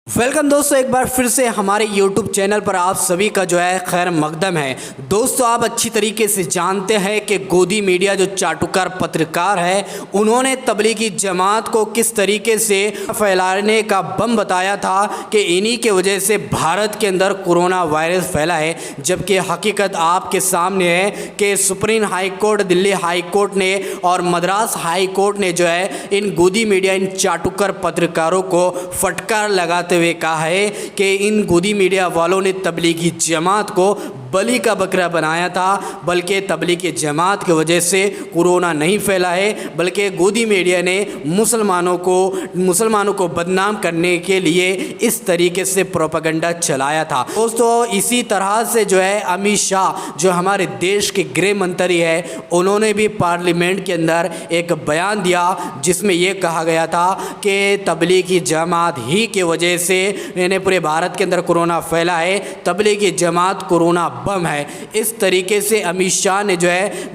Welcome दोस्तों, एक बार फिर से हमारे YouTube चैनल पर आप सभी का खैर मकदम है। दोस्तों, आप अच्छी तरीके से जानते हैं कि गोदी मीडिया जो चाटुकार पत्रकार है, उन्होंने तबलीगी जमात को किस तरीके से फैलाने का बम बताया था कि इन्हीं के वजह से भारत के अंदर कोरोना वायरस फैला है। जबकि हकीकत आपके सामने है कि supreme high court, Delhi high court ने और मद्रास हाई कोर्ट ने इन गोदी मीडिया, इन चाटुकार पत्रकारों को फटकार लगाते हुए कहा है कि इन गोदी मीडिया वालों ने तबलीगी जमात को बलि का बकरा बनाया था, बल्कि तबलीगी जमात की वजह से कोरोना नहीं फैला है, बल्कि गोदी मीडिया ने मुसलमानों को बदनाम करने के लिए इस तरीके से प्रोपेगेंडा चलाया था। दोस्तों, इसी तरह से अमित शाह जो हमारे देश के गृह मंत्री है, उन्होंने भी पार्लियामेंट के अंदर एक बयान दिया जिसमें यह कहा गया था कि तबलीगी जमात ही की वजह से पूरे भारत के अंदर कोरोना फैला है, तबलीगी जमात कोरोना बम है। इस तरीके से अमित शाह ने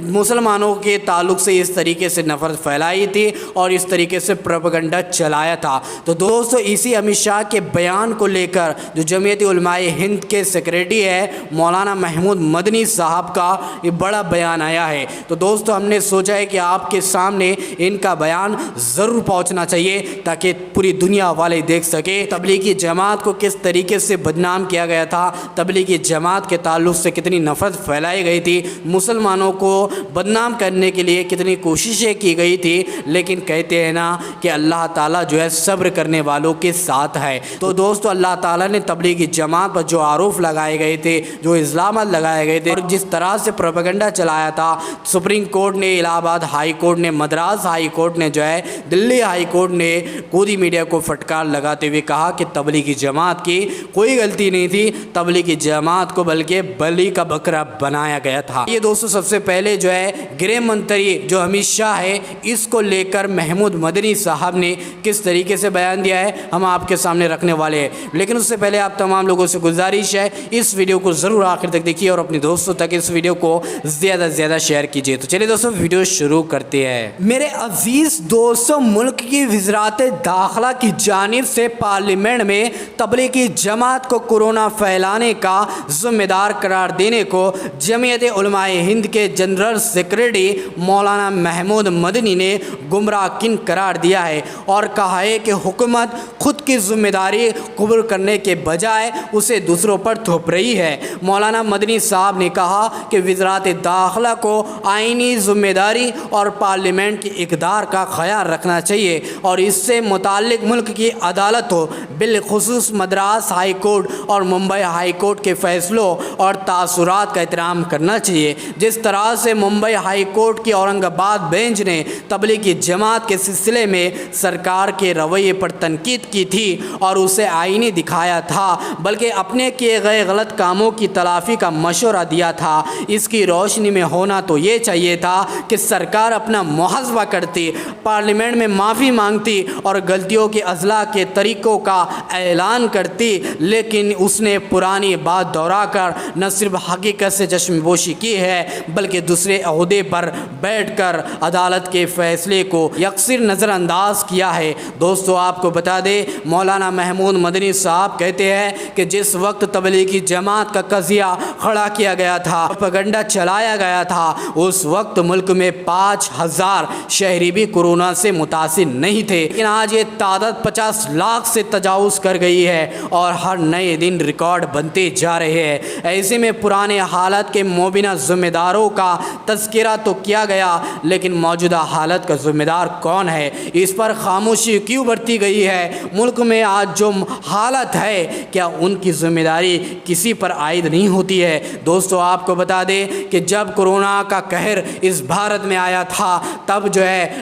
मुसलमानों के ताल्लुक से इस तरीके से नफरत फैलाई थी और इस तरीके से प्रोपेगेंडा चलाया था। तो दोस्तों, इसी अमित शाह के बयान को लेकर जो जमीयत उलमाए हिंद के सेक्रेटरी है मौलाना महमूद मदनी साहब का ये बड़ा बयान आया है। तो दोस्तों, हमने सोचा है कि आपके सामने इनका बयान ज़रूर पहुंचना चाहिए ताकि पूरी दुनिया वाले देख सके तबलीगी जमात को किस तरीके से बदनाम किया गया था, तबलीगी जमात के ताल्लुक से कितनी नफरत फैलाई गई थी, मुसलमानों को बदनाम करने के लिए कितनी कोशिशें की गई थी। लेकिन कहते हैं ना कि अल्लाह ताला सब्र करने वालों के साथ है। तो दोस्तों, अल्लाह ताला ने तबलीगी जमात पर जो आरोप लगाए गए थे, जो इल्ज़ामात लगाए गए थे और जिस तरह से प्रोपेगेंडा चलाया था, सुप्रीम कोर्ट ने, इलाहाबाद हाई कोर्ट ने, मद्रास हाई कोर्ट ने दिल्ली हाई कोर्ट ने गोदी मीडिया को फटकार लगाते हुए कहा कि तबलीगी जमात की कोई गलती नहीं थी, तबलीगी जमात को बल्कि बलि का बकरा बनाया गया था। ये दोस्तों, सबसे पहले गृह मंत्री जो अमित शाह है, इसको लेकर महमूद मदनी साहब ने किस तरीके से बयान दिया है हम आपके सामने रखने वाले हैं। लेकिन उससे पहले आप तमाम लोगों से गुजारिश है, इस वीडियो को ज़रूर आखिर तक देखिए और अपने दोस्तों तक इस वीडियो को ज़्यादा से ज़्यादा शेयर कीजिए। तो चलिए दोस्तों, वीडियो शुरू करते हैं। मेरे अजीज़ दोस्तों, मुल्क की वज़ारत दाखिला की जानिब से पार्लियामेंट में तबलीगी जमात को कोरोना फैलाने का जिम्मेदार करार देने को जमीयत उलमाए हिंद के जनरल सेक्रेटरी मौलाना महमूद मदनी ने गुमराहकुन करार दिया है और कहा है कि हुकूमत खुद की जिम्मेदारी कबूल करने के बजाय उसे दूसरों पर थोप रही है। मौलाना मदनी साहब ने कहा कि वज़ारत दाखिला को आईनी जिम्मेदारी और पार्लियामेंट की इक़दार का ख्याल रखना चाहिए और इससे मुताल्लिक़ मुल्क की अदालत हो, बिलखुसूस मद्रास हाई कोर्ट और मुंबई हाई कोर्ट के फैसलों और तासुरात का एहतराम करना चाहिए। जिस तरह से मुंबई हाई कोर्ट की औरंगाबाद बेंच ने तबलीगी जमात के सिलसिले में सरकार के रवैये पर तनकीद की थी और उसे आईनी दिखाया था, बल्कि अपने किए गए गलत कामों की तलाफ़ी का मशवरा दिया था। इसकी रोशनी में होना तो ये चाहिए था कि सरकार अपना मुहासबा करती, पार्लियामेंट में माफ़ी मांगती और गलतियों के अज़ला के तरीक़ों का ऐलान करती। लेकिन उसने पुरानी बात दोहरा कर न सिर्फ हकीकत से चश्मपोशी की है, बल्कि दूसरे अहदे पर बैठकर अदालत के फैसले को यकसिर नज़रअंदाज किया है। दोस्तों, आपको बता दें, मौलाना महमूद मदनी साहब कहते हैं कि जिस वक्त तबलीगी जमात का कज़िया खड़ा किया गया था, प्रोपेगेंडा चलाया गया था, उस वक्त मुल्क में 5000 शहरी भी कोरोना से मुतासिर नहीं थे। लेकिन आज ये तादाद 50 लाख से तजावुज़ कर गई है और हर नए दिन रिकॉर्ड बनते जा रहे हैं। ऐसे में पुराने हालत के मुबीना ज़िम्मेदारों का तज़किरा तो किया गया, लेकिन मौजूदा हालत का ज़िम्मेदार कौन है, इस पर खामोशी क्यों बरती गई है। मुल्क में आज जो हालत है, क्या उनकी ज़िम्मेदारी किसी पर आयद नहीं होती है। दोस्तों, आपको बता दें कि जब कोरोना का कहर इस भारत में आया था, तब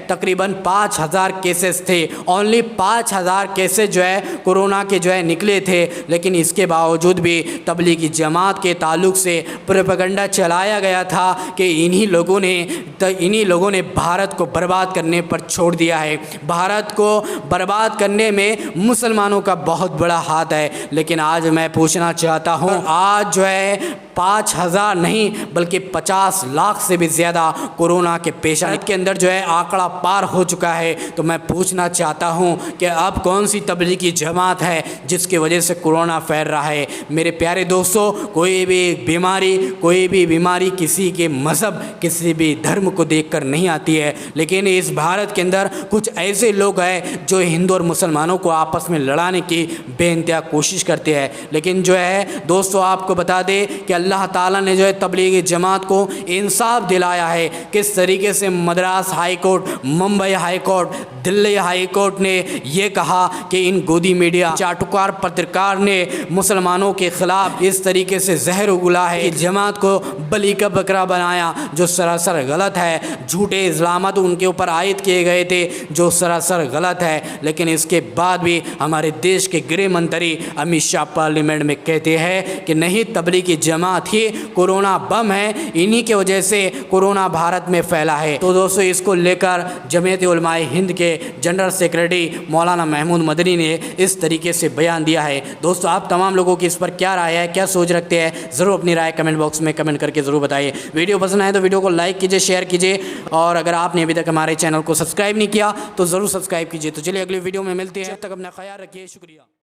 तकरीबन 5000 केसेस थे, ओनली 5000 केसेस कोरोना के निकले थे। लेकिन इसके बावजूद भी तबलीगी जमात के ताल्लुक से प्रोपेगेंडा चलाया गया था कि इन्हीं लोगों ने भारत को बर्बाद करने पर छोड़ दिया है। भारत को बर्बाद करने में मुसलमानों का बहुत बड़ा हाथ है। लेकिन आज मैं पूछना चाहता हूँ, आज 5,000 نہیں بلکہ 50 لاکھ سے بھی زیادہ کورونا کے پیشنٹ کے اندر جو ہے آنکڑا پار ہو چکا ہے۔ تو میں پوچھنا چاہتا ہوں کہ اب کون سی تبلیغی جماعت ہے جس کی وجہ سے کورونا پھیل رہا ہے؟ میرے پیارے دوستو، کوئی بھی بیماری کسی کے مذہب، کسی بھی دھرم کو دیکھ کر نہیں آتی ہے، لیکن اس بھارت کے اندر کچھ ایسے لوگ ہیں جو ہندو اور مسلمانوں کو آپس میں لڑانے کی بے انتہا کوشش کرتے ہیں۔ لیکن جو ہے دوستو، آپ کو بتا دے کہ اللہ تعالیٰ نے جو ہے تبلیغی جماعت کو انصاف دلایا ہے۔ کس طریقے سے Madras high court, Mumbai high court, Delhi high court نے یہ کہا کہ ان گودی میڈیا چاٹوکار پترکار نے مسلمانوں کے خلاف اس طریقے سے زہر اگلا ہے کہ جماعت کو بلی کا بکرا بنایا، جو سراسر غلط ہے۔ جھوٹے الزامات ان کے اوپر عائد کیے گئے تھے جو سراسر غلط ہے، لیکن اس کے بعد بھی ہمارے دیش کے گृہ منتری امت شاہ پارلیمنٹ میں کہتے ہیں کہ نہیں، تبلیغی جماعت ہی کورونا بم ہے، انہی کی وجہ سے کورونا بھارت میں پھیلا ہے۔ تو دوستو، اس کو لے کر جمعیت علماء ہند کے جنرل سیکرٹری مولانا محمود مدنی نے اس طریقے سے بیان دیا ہے۔ دوستو، آپ تمام لوگوں کی اس پر کیا رائے ہے، کیا سوچ رکھتے ہیں؟ ضرور اپنی رائے کمنٹ باکس میں کمنٹ کر کے ضرور بتائیے۔ ویڈیو پسند آئے تو ویڈیو کو لائک کیجئے، شیئر کیجئے، اور اگر آپ نے ابھی تک ہمارے چینل کو سبسکرائب نہیں کیا تو ضرور سبسکرائب کیجئے۔ تو چلیے اگلی ویڈیو میں ملتے ہیں، تب تک اپنا خیال رکھیے، شکریہ۔